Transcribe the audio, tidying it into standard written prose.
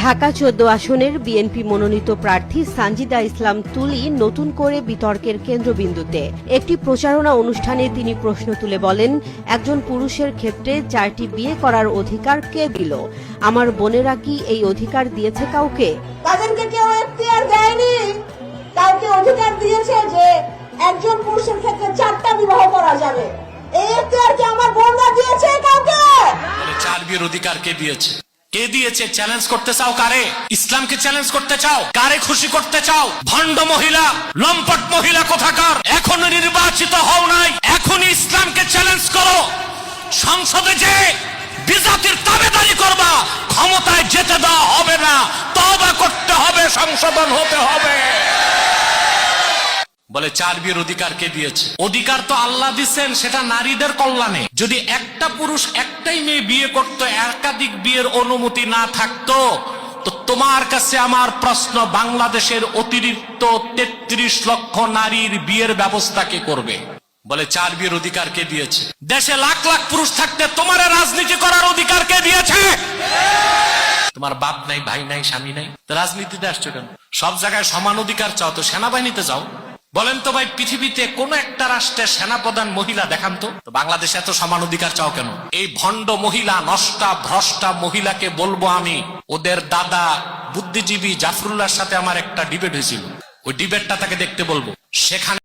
ঢাকা ১৪ আসনের বিএনপি মনোনীত প্রার্থী সানজিদা ইসলাম তুলি নতুন করে বিতর্কের কেন্দ্রবিন্দুতে। একটি প্রচারণা অনুষ্ঠানে তিনি প্রশ্ন তুলে বলেন, একজন পুরুষের ক্ষেত্রে 4টি বিয়ে করার অধিকার কে দিল? আমার বোনেরা কি এই অধিকার দিয়েছে কাউকে? তাদেরকে কেউ এখতিয়ার দেয়নি, কাউকে অধিকার দিয়েছে যে একজন পুরুষের ক্ষেত্রে 4টা বিবাহ করা যাবে। এই এখতিয়ার কি আমার বোনরা দিয়েছে কাউকে? 4 বিয়ের অধিকার কে দিয়েছে? কে দিয়েছে? চ্যালেঞ্জ করতে চাও কারে? ইসলামকে চ্যালেঞ্জ করতে চাও? কারে খুশি করতে চাও? ভণ্ড মহিলা, লম্পট মহিলা কোথাকার! এখনো নির্বাচিত হও নাই, এখনই ইসলামকে চ্যালেঞ্জ করো। সংসদে যে বিজাতির তাবেদারি করবা, ক্ষমতায় যেতে দেওয়া হবে না, তওবা করতে হবে, সংশোধন হতে হবে। বলে 4 বিয়ের অধিকার কে দিয়েছে? অধিকার তো আল্লাহ দিচ্ছেন, সেটা নারীদের কল্যাণে। যদি একটা পুরুষ একটাই মেয়ে বিয়ে করত, একাধিক বিয়ের অনুমতি না থাকতো, তো তোমার কাছে আমার প্রশ্ন, বাংলাদেশের অতিরিক্ত 33 লক্ষ নারীর বিয়ের ব্যবস্থা কে করবে? বলে 4 বিয়ের অধিকার কে দিয়েছে? দেশে লাখ লাখ পুরুষ থাকতে তোমার রাজনীতি করার অধিকার কে দিয়েছে? তোমার বাপ নাই, ভাই নাই, স্বামী নাই, রাজনীতিতে আসছো কেন? সব জায়গায় সমান অধিকার চাও তো সেনাবাহিনীতে যাও। বলেন তো ভাই, পৃথিবীতে কোন একটা রাষ্ট্রের সেনাপ্রধান মহিলা দেখান তো। বাংলাদেশে এত সমান অধিকার চাও কেন? এই ভণ্ড মহিলা, নষ্টা ভ্রষ্টা মহিলাকে বলবো আমি, ওদের দাদা বুদ্ধিজীবী জাফরুল্লাহর সাথে আমার একটা ডিবেট হয়েছিল, ওই ডিবেটটা তাকে দেখতে বলবো। সেখানে